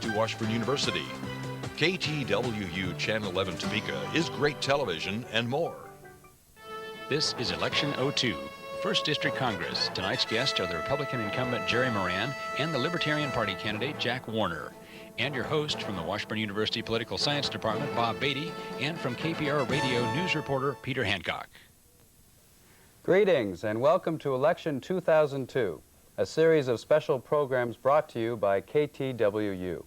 to Washburn University. KTWU Channel 11 Topeka is great television and more. This is Election 02, 1st District Congress. Tonight's guests are the Republican incumbent Jerry Moran and the Libertarian Party candidate Jack Warner. And your host from the Washburn University Political Science Department, Bob Beatty, and from KPR Radio news reporter Peter Hancock. Greetings and welcome to Election 2002, a series of special programs brought to you by KTWU.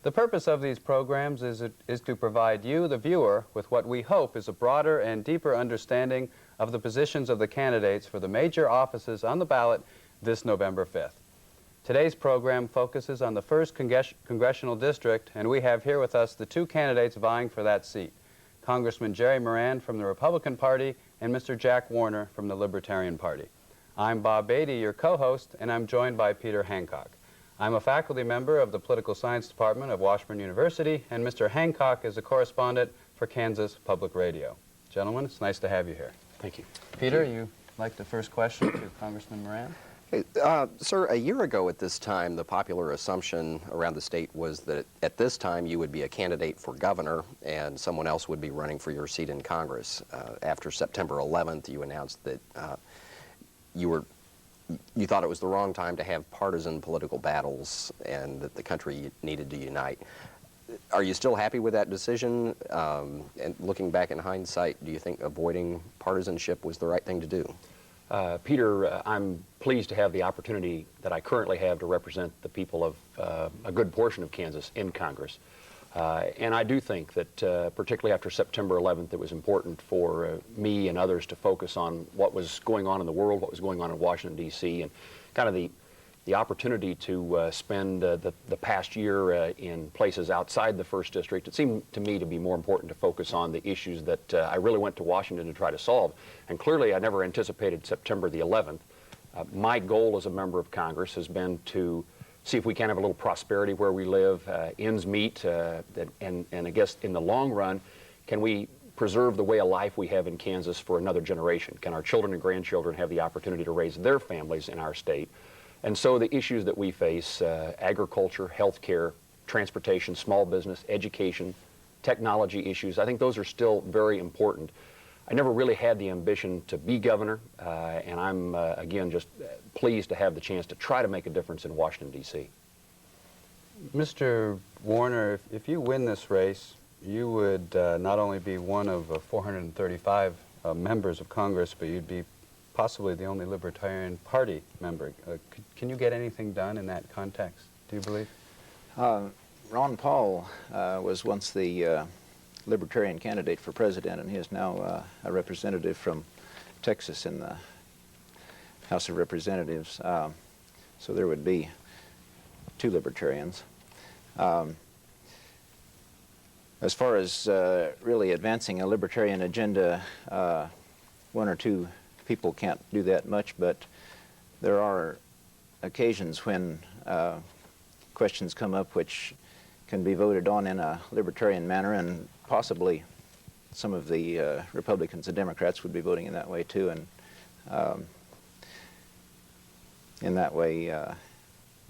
The purpose of these programs is to provide you, the viewer, with what we hope is a broader and deeper understanding of the positions of the candidates for the major offices on the ballot this November 5th. Today's program focuses on the 1st Congressional District, and we have here with us the two candidates vying for that seat, Congressman Jerry Moran from the Republican Party and Mr. Jack Warner from the Libertarian Party. I'm Bob Beatty, your co-host, and I'm joined by Peter Hancock. I'm a faculty member of the Political Science Department of Washburn University, and Mr. Hancock is a correspondent for Kansas Public Radio. Gentlemen, it's nice to have you here. Thank you. Peter, you like the first question to Congressman Moran? Hey, sir, a year ago at this time, the popular assumption around the state was that at this time you would be a candidate for governor and someone else would be running for your seat in Congress. After September 11th, you announced that you thought it was the wrong time to have partisan political battles and that the country needed to unite. Are you still happy with that decision? And looking back in hindsight, do you think avoiding partisanship was the right thing to do? Peter, I'm pleased to have the opportunity that I currently have to represent the people of a good portion of Kansas in Congress. And I do think that, particularly after September 11th, it was important for me and others to focus on what was going on in the world, what was going on in Washington, D.C., and kind of the opportunity to spend the past year in places outside the 1st District. It seemed to me to be more important to focus on the issues that I really went to Washington to try to solve. And clearly, I never anticipated September the 11th. My goal as a member of Congress has been to see if we can have a little prosperity where we live, ends meet, and I guess in the long run, can we preserve the way of life we have in Kansas for another generation? Can our children and grandchildren have the opportunity to raise their families in our state? And so the issues that we face, agriculture, health care, transportation, small business, education, technology issues, I think those are still very important. I never really had the ambition to be governor, and I'm, again, just pleased to have the chance to try to make a difference in Washington, D.C. Mr. Warner, if you win this race, you would not only be one of 435 members of Congress, but you'd be possibly the only Libertarian Party member. Can you get anything done in that context, do you believe? Ron Paul was once the Libertarian candidate for president, and he is now a representative from Texas in the House of Representatives. So there would be two Libertarians. As far as really advancing a Libertarian agenda, one or two people can't do that much, but there are occasions when questions come up which can be voted on in a libertarian manner, and possibly some of the Republicans and Democrats would be voting in that way too, and in that way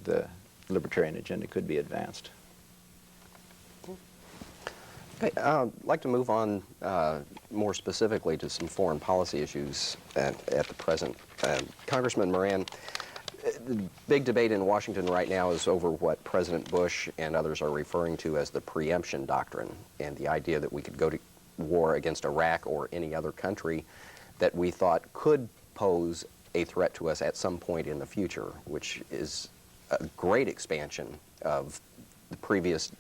the libertarian agenda could be advanced. Okay, I'd like to move on more specifically to some foreign policy issues at the present. Congressman Moran, the big debate in Washington right now is over what President Bush and others are referring to as the preemption doctrine, and the idea that we could go to war against Iraq or any other country that we thought could pose a threat to us at some point in the future, which is a great expansion of the previous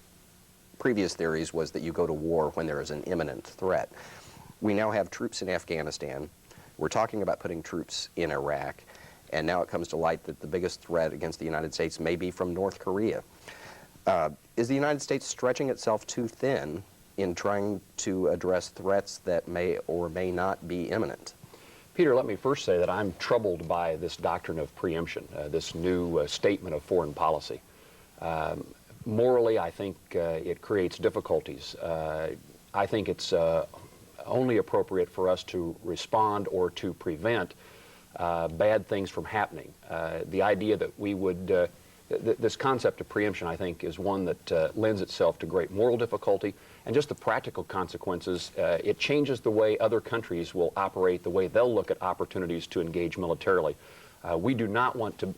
theories was that you go to war when there is an imminent threat. We now have troops in Afghanistan. We're talking about putting troops in Iraq. And now it comes to light that the biggest threat against the United States may be from North Korea. Is the United States stretching itself too thin in trying to address threats that may or may not be imminent? Peter, let me first say that I'm troubled by this doctrine of preemption, this new statement of foreign policy. Morally, I think it creates difficulties. I think it's only appropriate for us to respond or to prevent bad things from happening. The idea that we would this concept of preemption, I think, is one that lends itself to great moral difficulty, and just the practical consequences. It changes the way other countries will operate, the way they'll look at opportunities to engage militarily. We do not want to,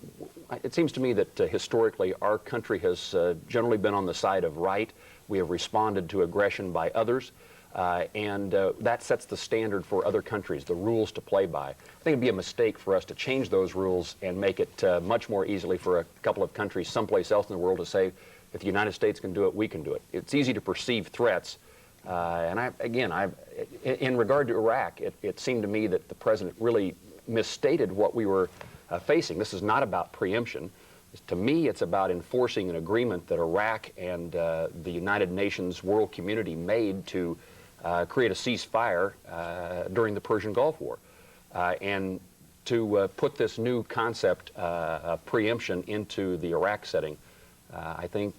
it seems to me that historically our country has generally been on the side of right. We have responded to aggression by others, and that sets the standard for other countries, the rules to play by. I think it'd be a mistake for us to change those rules and make it much more easily for a couple of countries someplace else in the world to say, if the United States can do it, we can do it. It's easy to perceive threats. In regard to Iraq, it seemed to me that the president really misstated what we were facing. This is not about preemption. To me, it's about enforcing an agreement that Iraq and the United Nations world community made to create a ceasefire during the Persian Gulf War. And to put this new concept of preemption into the Iraq setting, I think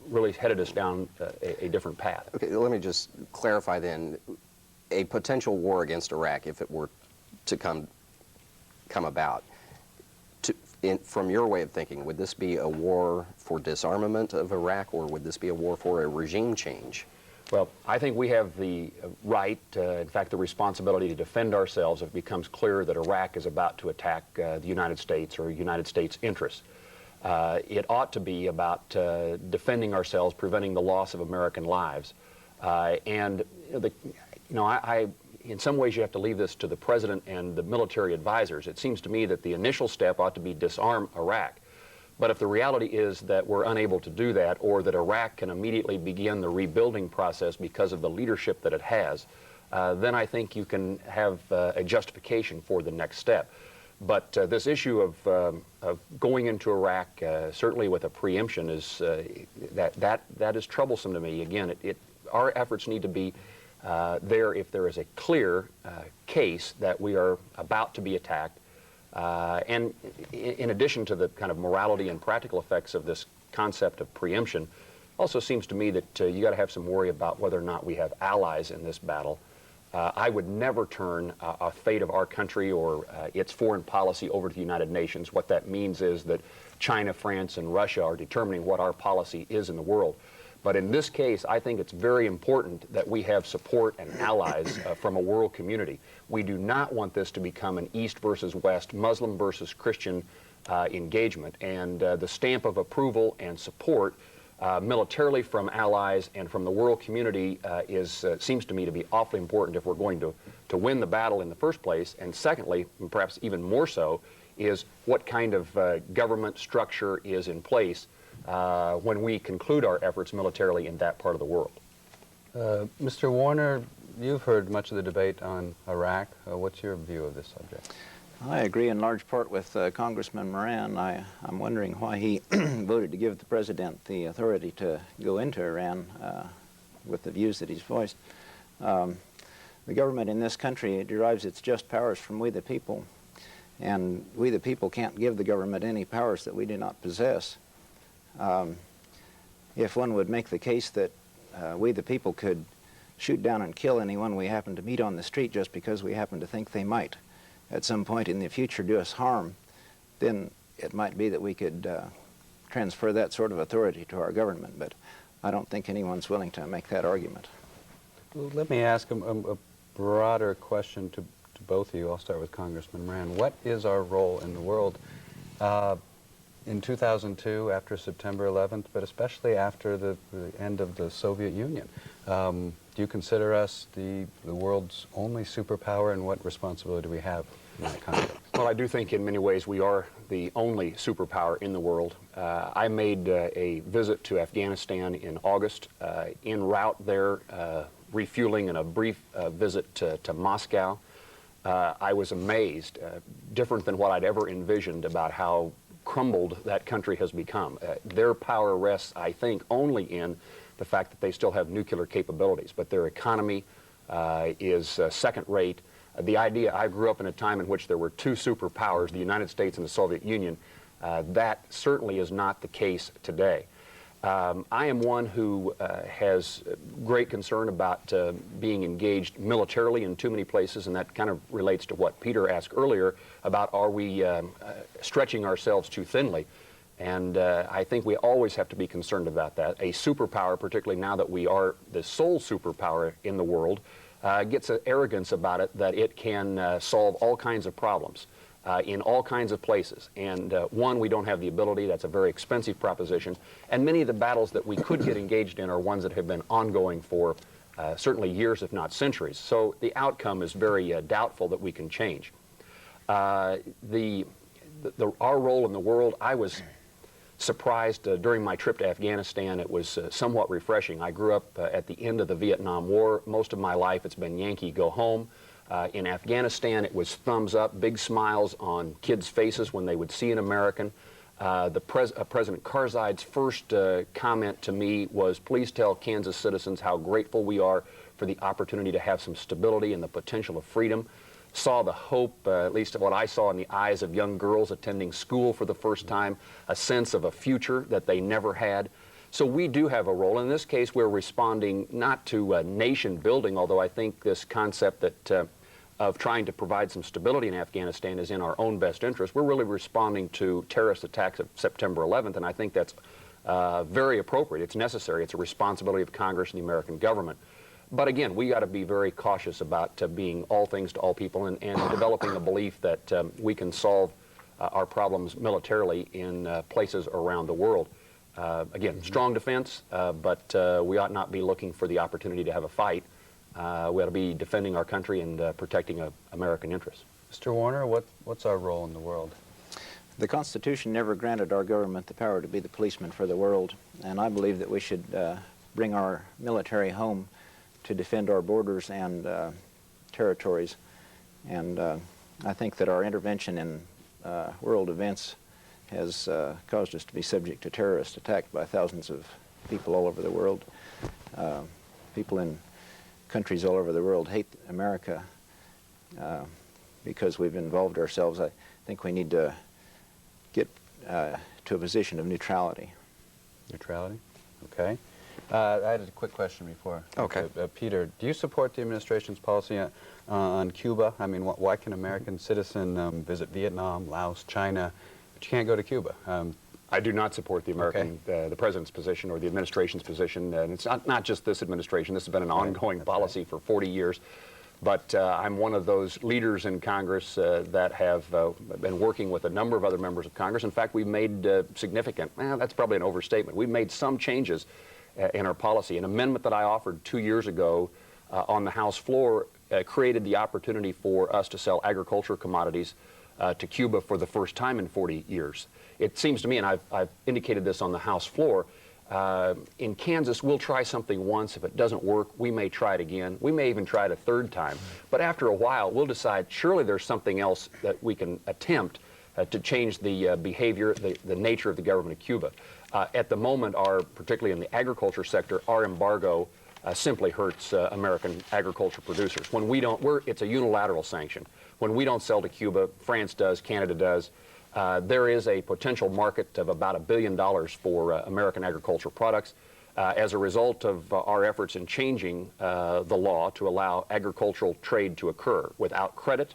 really headed us down a different path. Okay, let me just clarify then. A potential war against Iraq, if it were to come about, from your way of thinking, would this be a war for disarmament of Iraq, or would this be a war for a regime change? Well, I think we have the right, in fact, the responsibility to defend ourselves if it becomes clear that Iraq is about to attack the United States or United States interests. It ought to be about defending ourselves, preventing the loss of American lives. In some ways you have to leave this to the president and the military advisors. It seems to me that the initial step ought to be disarm Iraq. But if the reality is that we're unable to do that, or that Iraq can immediately begin the rebuilding process because of the leadership that it has, then I think you can have a justification for the next step. But this issue of going into Iraq, certainly with a preemption, is that is troublesome to me. Again, our efforts need to be there if there is a clear case that we are about to be attacked. And in addition to the kind of morality and practical effects of this concept of preemption, also seems to me that you got to have some worry about whether or not we have allies in this battle. I would never turn a fate of our country or its foreign policy over to the United Nations. What that means is that China, France, and Russia are determining what our policy is in the world. But in this case, I think it's very important that we have support and allies from a world community. We do not want this to become an East versus West, Muslim versus Christian engagement. And the stamp of approval and support militarily from allies and from the world community seems to me to be awfully important if we're going to win the battle in the first place. And secondly, and perhaps even more so, is what kind of government structure is in place when we conclude our efforts militarily in that part of the world. Mr. Warner, you've heard much of the debate on Iraq. What's your view of this subject? I agree in large part with Congressman Moran. I'm wondering why he voted to give the president the authority to go into Iran with the views that he's voiced. The government in this country derives its just powers from we the people, and we the people can't give the government any powers that we do not possess. If one would make the case that we the people could shoot down and kill anyone we happen to meet on the street just because we happen to think they might at some point in the future do us harm, then it might be that we could transfer that sort of authority to our government, but I don't think anyone's willing to make that argument. Well, let me ask a broader question to both of you. I'll start with Congressman Moran. What is our role in the world in 2002, after September 11th, but especially after the end of the Soviet Union? Do you consider us the world's only superpower, and what responsibility do we have in that context? Well, I do think in many ways we are the only superpower in the world. I made a visit to Afghanistan in August, en route there, refueling, and a brief visit to Moscow. I was amazed, different than what I'd ever envisioned, about how crumbled that country has become. Their power rests, I think, only in the fact that they still have nuclear capabilities, but their economy is second-rate. The idea, I grew up in a time in which there were two superpowers, the United States and the Soviet Union. That certainly is not the case today. I am one who has great concern about being engaged militarily in too many places, and that kind of relates to what Peter asked earlier about, are we stretching ourselves too thinly? And I think we always have to be concerned about that. A superpower, particularly now that we are the sole superpower in the world, gets an arrogance about it that it can solve all kinds of problems in all kinds of places. And one, we don't have the ability. That's a very expensive proposition. And many of the battles that we could get engaged in are ones that have been ongoing for certainly years, if not centuries. So the outcome is very doubtful that we can change. Our role in the world, I was surprised during my trip to Afghanistan. It was somewhat refreshing. I grew up at the end of the Vietnam War. Most of my life it's been Yankee, go home. In Afghanistan, it was thumbs up, big smiles on kids' faces when they would see an American. President Karzai's first comment to me was, please tell Kansas citizens how grateful we are for the opportunity to have some stability and the potential of freedom. Saw the hope, at least what I saw in the eyes of young girls attending school for the first time, a sense of a future that they never had. So we do have a role. In this case, we're responding not to nation building, although I think this concept that of trying to provide some stability in Afghanistan is in our own best interest. We're really responding to terrorist attacks of September 11th, and I think that's very appropriate. It's necessary. It's a responsibility of Congress and the American government. But again, we got to be very cautious about being all things to all people and developing a belief that we can solve our problems militarily in places around the world. Again, strong defense, but we ought not be looking for the opportunity to have a fight. We ought to be defending our country and protecting American interests. Mr. Warner, what's our role in the world? The Constitution never granted our government the power to be the policeman for the world, and I believe that we should bring our military home to defend our borders and territories. And I think that our intervention in world events has caused us to be subject to terrorist attack by thousands of people all over the world. People in countries all over the world hate America because we've involved ourselves. I think we need to get to a position of neutrality. Neutrality? Okay. I had a quick question before. Okay. Peter, do you support the administration's policy on Cuba? I mean, why can American citizen visit Vietnam, Laos, China, but you can't go to Cuba? I do not support the American, the president's position or the administration's position. And it's not just this administration. This has been an ongoing policy for 40 years. But I'm one of those leaders in Congress that have been working with a number of other members of Congress. In fact, we've made significant, that's probably an overstatement. We've made some changes in our policy. An amendment that I offered 2 years ago on the House floor created the opportunity for us to sell agriculture commodities to Cuba for the first time in 40 years. It seems to me, and I've indicated this on the House floor, in Kansas, we'll try something once. If it doesn't work, we may try it again. We may even try it a third time. But after a while, we'll decide, surely there's something else that we can attempt to change the behavior, the nature of the government of Cuba. At the moment, particularly in the agriculture sector, our embargo simply hurts American agriculture producers. When we don't, it's a unilateral sanction. When we don't sell to Cuba, France does, Canada does. There is a potential market of about $1 billion for American agricultural products. As a result of our efforts in changing the law to allow agricultural trade to occur without credit,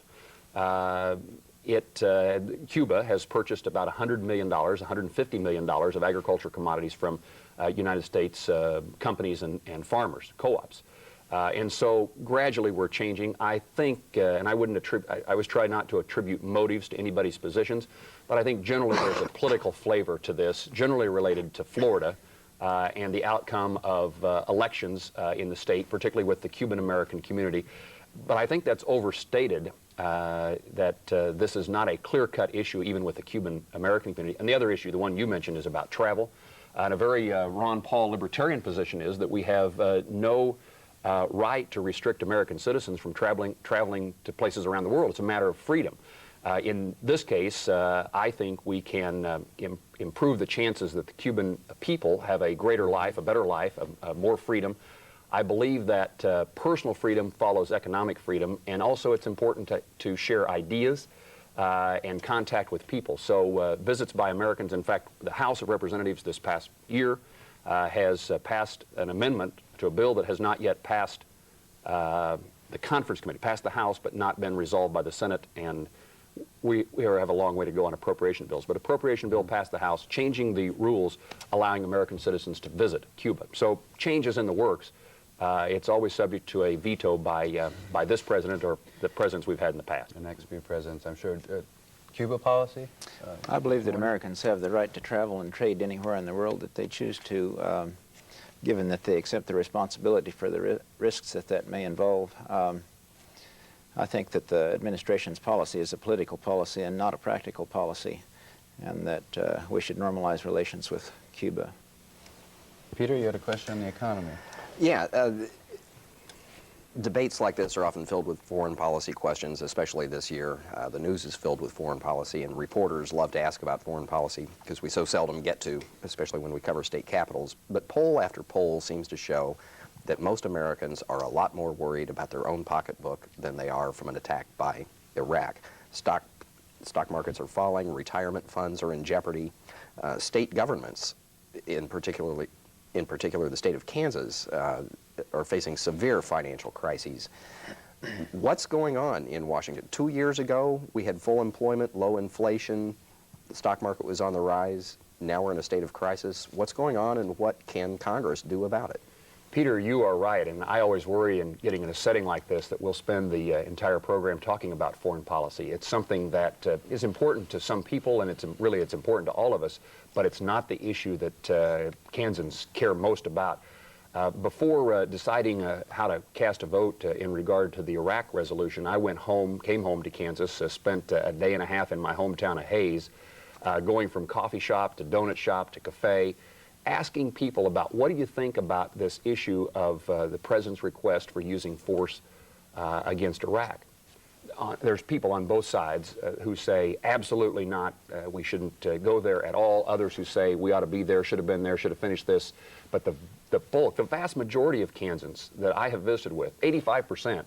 Cuba has purchased about $100 million, $150 million of agricultural commodities from United States companies and farmers, co-ops. And so gradually we're changing. I think, and I always try not to attribute motives to anybody's positions, but I think generally there's a political flavor to this, generally related to Florida and the outcome of elections in the state, particularly with the Cuban-American community. But I think that's overstated, that this is not a clear-cut issue even with the Cuban-American community. And the other issue, the one you mentioned, is about travel. And a very Ron Paul libertarian position is that we have no right to restrict American citizens from traveling to places around the world. It's a matter of freedom. In this case, I think we can improve the chances that the Cuban people have a greater life, a better life, more freedom. I believe that personal freedom follows economic freedom, and also it's important to share ideas and contact with people. So visits by Americans, in fact, the House of Representatives this past year has passed an amendment to a bill that has not yet passed the conference committee, passed the House but not been resolved by the Senate and we have a long way to go on appropriation bills, but appropriation bill passed the House, changing the rules allowing American citizens to visit Cuba. So change is in the works. It's always subject to a veto by this president or the presidents we've had in the past. The next few presidents, I'm sure. Cuba policy? I believe that Americans have the right to travel and trade anywhere in the world that they choose to, given that they accept the responsibility for the risks that may involve. I think that the administration's policy is a political policy and not a practical policy, and that we should normalize relations with Cuba. Peter, you had a question on the economy. Yeah, debates like this are often filled with foreign policy questions, especially this year. The news is filled with foreign policy, and reporters love to ask about foreign policy because we so seldom get to, especially when we cover state capitals. But poll after poll seems to show that most Americans are a lot more worried about their own pocketbook than they are from an attack by Iraq. Stock markets are falling, retirement funds are in jeopardy. State governments, in particular the state of Kansas, are facing severe financial crises. What's going on in Washington? 2 years ago, we had full employment, low inflation, the stock market was on the rise. Now we're in a state of crisis. What's going on, and what can Congress do about it? Peter, you are right, and I always worry in getting in a setting like this that we'll spend the entire program talking about foreign policy. It's something that is important to some people, and it's important to all of us, but it's not the issue that Kansans care most about. Before deciding how to cast a vote in regard to the Iraq resolution, I came home to Kansas, spent a day and a half in my hometown of Hayes, going from coffee shop to donut shop to cafe, asking people about what do you think about this issue of the president's request for using force against Iraq. There's people on both sides who say absolutely not, we shouldn't go there at all. Others who say we ought to be there, should have been there, should have finished this. But the vast majority of Kansans that I have visited with, 85%,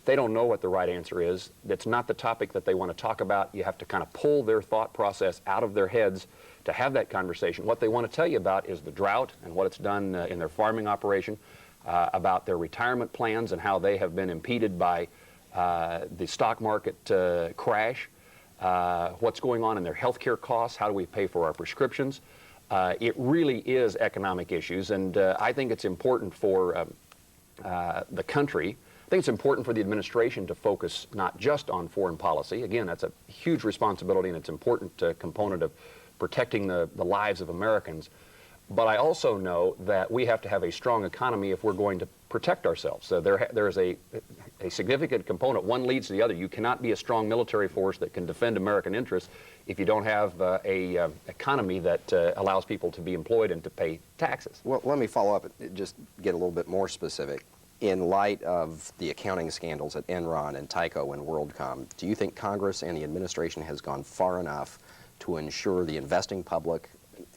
they don't know what the right answer is. It's not the topic that they want to talk about. You have to kind of pull their thought process out of their heads to have that conversation. What they want to tell you about is the drought and what it's done in their farming operation, about their retirement plans and how they have been impeded by the stock market crash, what's going on in their health care costs, how do we pay for our prescriptions. It really is economic issues, and I think it's important for the country. I think it's important for the administration to focus not just on foreign policy. Again, that's a huge responsibility, and it's an important component of protecting the lives of Americans. But I also know that we have to have a strong economy if we're going to protect ourselves. So there is a significant component. One leads to the other. You cannot be a strong military force that can defend American interests if you don't have a economy that allows people to be employed and to pay taxes. Well, let me follow up and just get a little bit more specific. In light of the accounting scandals at Enron and Tyco and WorldCom, do you think Congress and the administration has gone far enough to ensure the investing public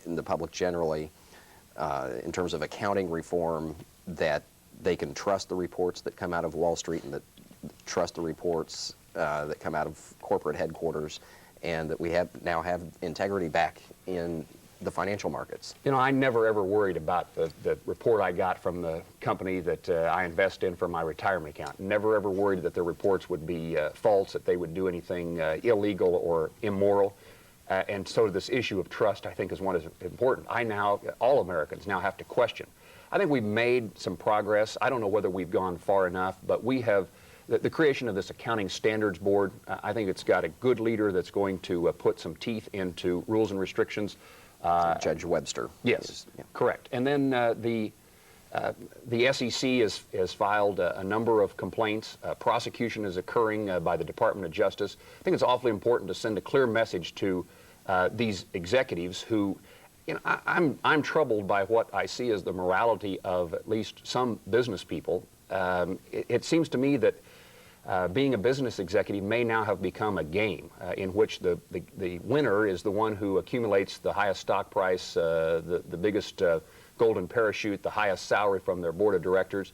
and the public generally, in terms of accounting reform, that they can trust the reports that come out of Wall Street and that trust the reports that come out of corporate headquarters, and that we now have integrity back in the financial markets? You know, I never ever worried about the report I got from the company that I invest in for my retirement account. Never ever worried that their reports would be false, that they would do anything illegal or immoral. And so this issue of trust, I think, is one that's important. All Americans now have to question. I think we've made some progress. I don't know whether we've gone far enough, but we have the creation of this accounting standards board. I think it's got a good leader that's going to put some teeth into rules and restrictions. Judge Webster. Yes, yeah. Correct. And then the SEC has filed a number of complaints. Prosecution is occurring by the Department of Justice. I think it's awfully important to send a clear message to these executives who, you know, I'm troubled by what I see as the morality of at least some business people. It seems to me that being a business executive may now have become a game in which the winner is the one who accumulates the highest stock price, the biggest golden parachute, the highest salary from their board of directors.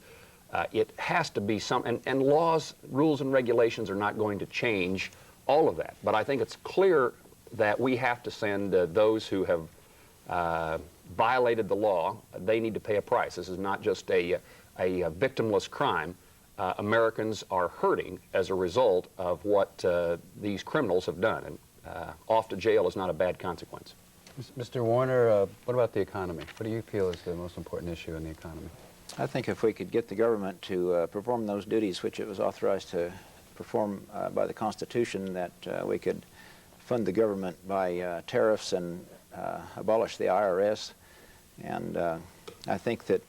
It has to be and laws, rules, and regulations are not going to change all of that. But I think it's clear that we have to send those who have violated the law, they need to pay a price. This is not just a victimless crime. Americans are hurting as a result of what these criminals have done. And off to jail is not a bad consequence. Mr. Warner, what about the economy? What do you feel is the most important issue in the economy? I think if we could get the government to perform those duties which it was authorized to perform by the Constitution, that we could fund the government by tariffs and abolish the IRS. And I think that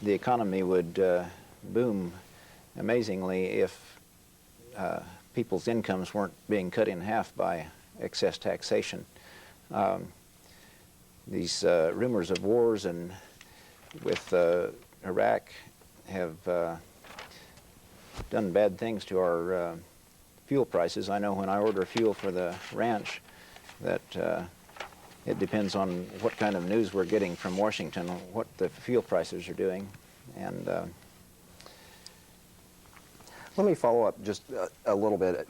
the economy would boom amazingly if people's incomes weren't being cut in half by excess taxation. These rumors of wars and with Iraq have done bad things to our fuel prices. I know when I order fuel for the ranch that it depends on what kind of news we're getting from Washington, what the fuel prices are doing. And let me follow up just a little bit,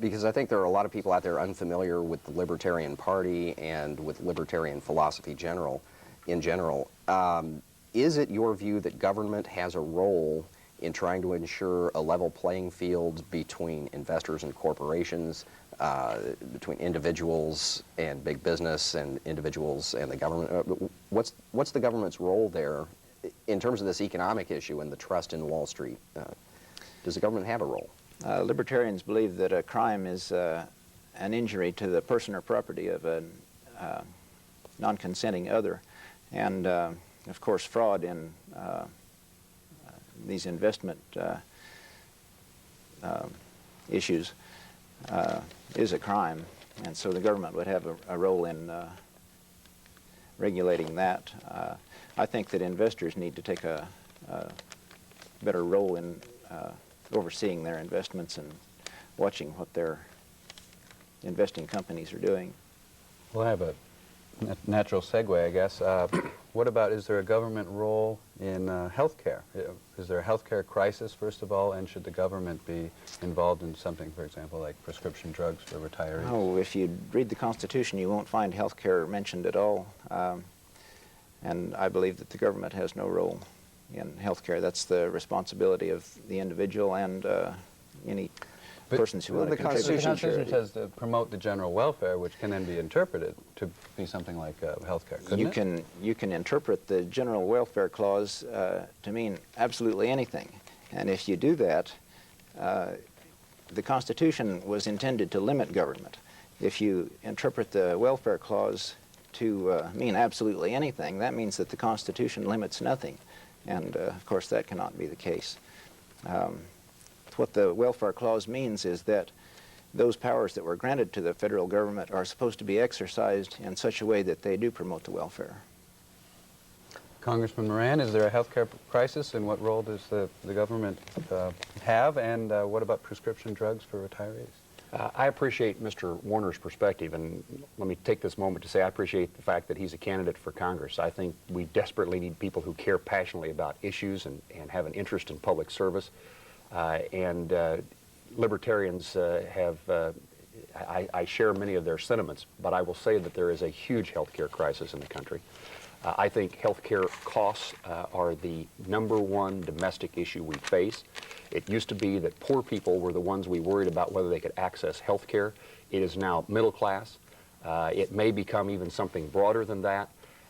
because I think there are a lot of people out there unfamiliar with the Libertarian Party and with libertarian philosophy in general. Is it your view that government has a role in trying to ensure a level playing field between investors and corporations, between individuals and big business and individuals and the government? What's the government's role there in terms of this economic issue and the trust in Wall Street? Does the government have a role? Libertarians believe that a crime is an injury to the person or property of a non-consenting other. And of course, fraud in these investment issues is a crime, and so the government would have a role in regulating that. I think that investors need to take a better role in overseeing their investments and watching what their investing companies are doing. Well, I have a natural segue, I guess. What about, is there a government role in health care? Is there a health care crisis, first of all, and should the government be involved in something, for example, like prescription drugs for retirees? Oh, if you read the Constitution, you won't find health care mentioned at all. And I believe that the government has no role in health care. That's the responsibility of the individual and any persons who want to contribute. The Constitution says to promote the general welfare, which can then be interpreted to be something like health care, couldn't it? You can interpret the general welfare clause to mean absolutely anything. And if you do that, the Constitution was intended to limit government. If you interpret the welfare clause to mean absolutely anything, that means that the Constitution limits nothing. And of course, that cannot be the case. What the welfare clause means is that those powers that were granted to the federal government are supposed to be exercised in such a way that they do promote the welfare. Congressman Moran, is there a health care crisis, and what role does the government have, and what about prescription drugs for retirees? I appreciate Mr. Warner's perspective, and let me take this moment to say I appreciate the fact that he's a candidate for Congress. I think we desperately need people who care passionately about issues and have an interest in public service. Libertarians I share many of their sentiments, but I will say that there is a huge health care crisis in the country. I think health care costs are the #1 domestic issue we face. It used to be that poor people were the ones we worried about whether they could access health care. It is now middle class. It may become even something broader than that.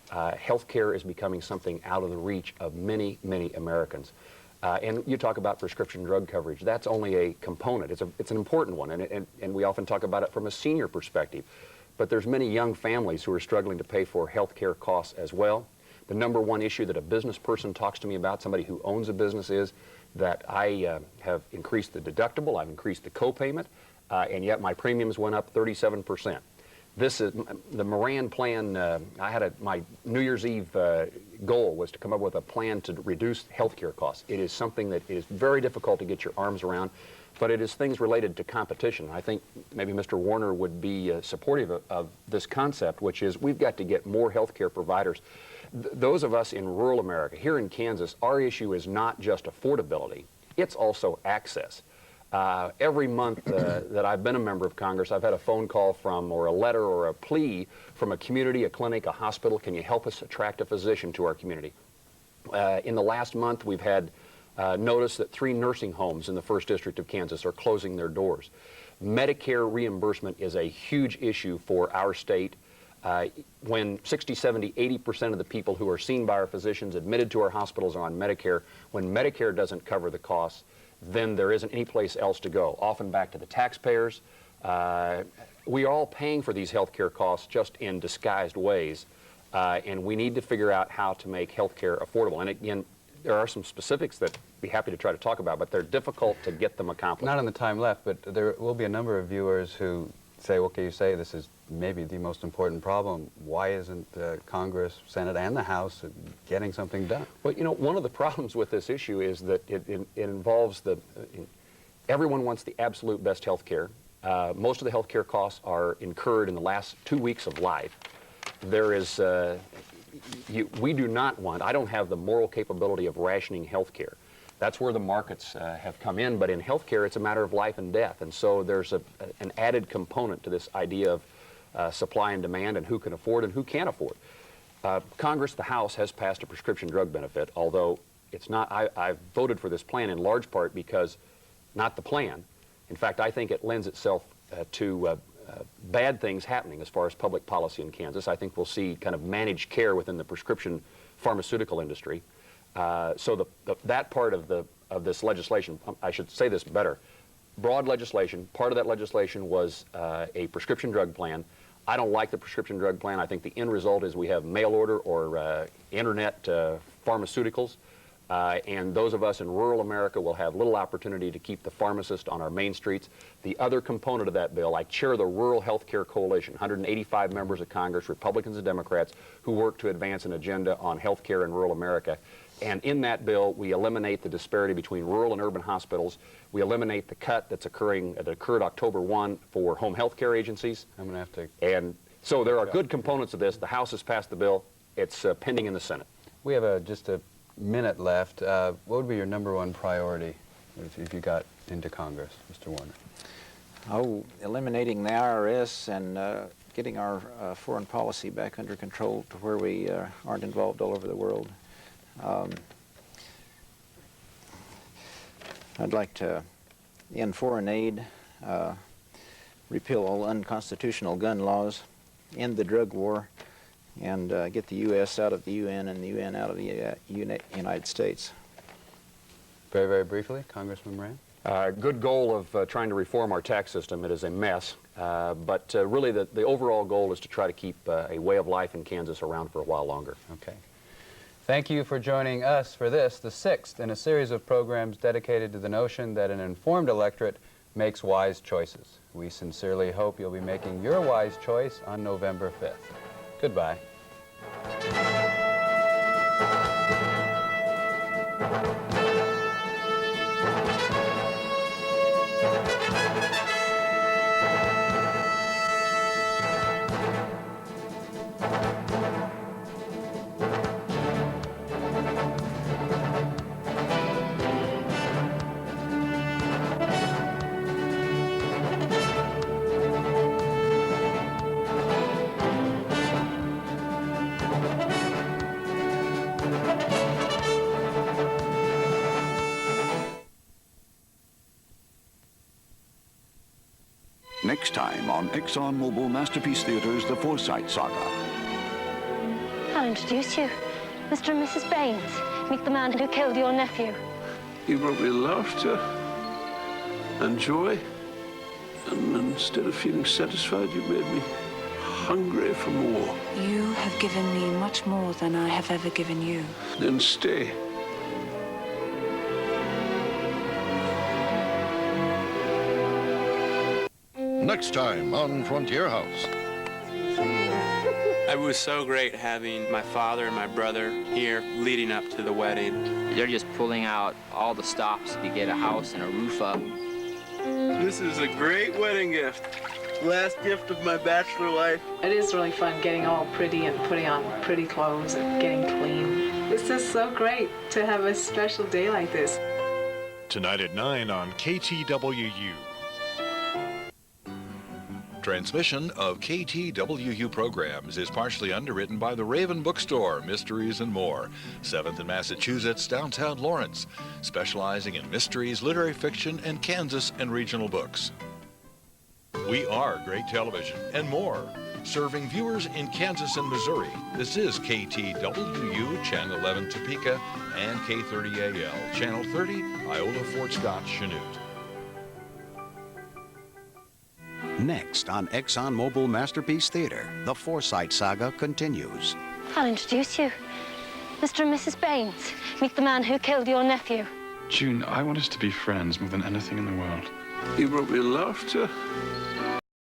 Health care is becoming something out of the reach of many, many Americans. And you talk about prescription drug coverage. That's only a component. It's an important one, and we often talk about it from a senior perspective. But there's many young families who are struggling to pay for health care costs as well. The #1 issue that a business person talks to me about, somebody who owns a business, is that I have increased the deductible, I've increased the co-payment, and yet my premiums went up 37%. This is the Moran plan. My New Year's Eve goal was to come up with a plan to reduce healthcare costs. It is something that is very difficult to get your arms around, but it is things related to competition. I think maybe Mr. Warner would be supportive of this concept, which is we've got to get more healthcare providers. Those of us in rural America, here in Kansas, our issue is not just affordability, it's also access. Every month that I've been a member of Congress, I've had a phone call from, or a letter or a plea from a community, a clinic, a hospital. Can you help us attract a physician to our community? In the last month, we've had Notice that 3 nursing homes in the 1st District of Kansas are closing their doors. Medicare reimbursement is a huge issue for our state. When 60, 70, 80% of the people who are seen by our physicians admitted to our hospitals are on Medicare, when Medicare doesn't cover the costs, then there isn't any place else to go, often back to the taxpayers. We are all paying for these health care costs just in disguised ways, and we need to figure out how to make health care affordable. And again, there are some specifics that I'd be happy to try to talk about, but they're difficult to get them accomplished. Not in the time left, but there will be a number of viewers who say, okay, you say this is maybe the most important problem. Why isn't Congress, Senate, and the House getting something done? Well, you know, one of the problems with this issue is that it involves everyone wants the absolute best health care. Most of the health care costs are incurred in the last 2 weeks of life. There is, we do not want, I don't have the moral capability of rationing health care. That's where the markets have come in, but in healthcare it's a matter of life and death, and so there's an added component to this idea of supply and demand and who can afford and who can't afford. Congress, the House, has passed a prescription drug benefit, although it's not, I voted for this plan in large part because, not the plan, in fact I think it lends itself to bad things happening as far as public policy in Kansas. I think we'll see kind of managed care within the prescription pharmaceutical industry. So that part of this legislation, I should say this better, broad legislation, part of that legislation was a prescription drug plan. I don't like the prescription drug plan. I think the end result is we have mail order or internet pharmaceuticals, and those of us in rural America will have little opportunity to keep the pharmacist on our main streets. The other component of that bill, I chair the Rural Health Care Coalition, 185 members of Congress, Republicans and Democrats, who work to advance an agenda on health care in rural America. And in that bill, we eliminate the disparity between rural and urban hospitals. We eliminate the cut that occurred October 1 for home health care agencies. I'm going to have to... And so there are good components of this. The House has passed the bill. It's pending in the Senate. We have just a minute left. What would be your #1 priority if you got into Congress, Mr. Warner? Oh, eliminating the IRS and getting our foreign policy back under control to where we aren't involved all over the world. I'd like to end foreign aid, repeal all unconstitutional gun laws, end the drug war, and get the U.S. out of the UN and the UN out of the United States. Very, very briefly, Congressman Moran. Good goal of trying to reform our tax system. It is a mess, but really the overall goal is to try to keep a way of life in Kansas around for a while longer. Okay. Thank you for joining us for this, the 6th in a series of programs dedicated to the notion that an informed electorate makes wise choices. We sincerely hope you'll be making your wise choice on November 5th. Goodbye. Next time on ExxonMobil Masterpiece Theater's The Forsyte Saga. I'll introduce you. Mr. and Mrs. Baines. Meet the man who killed your nephew. You brought me laughter and joy, and instead of feeling satisfied, you made me hungry for more. You have given me much more than I have ever given you. Then stay. Next time on Frontier House. It was so great having my father and my brother here leading up to the wedding. They're just pulling out all the stops to get a house and a roof up. This is a great wedding gift. Last gift of my bachelor life. It is really fun getting all pretty and putting on pretty clothes and getting clean. This is so great to have a special day like this. Tonight at 9 on KTWU. Transmission of KTWU programs is partially underwritten by the Raven Bookstore, Mysteries and More, 7th in Massachusetts, downtown Lawrence, specializing in mysteries, literary fiction, and Kansas and regional books. We are great television and more, serving viewers in Kansas and Missouri. This is KTWU, Channel 11 Topeka, and K30AL, Channel 30, Iola Fort Scott, Chanute. Next on ExxonMobil Masterpiece Theater, the Forsyte saga continues. I'll introduce you. Mr. and Mrs. Baines. Meet the man who killed your nephew. June, I want us to be friends more than anything in the world. You brought me laughter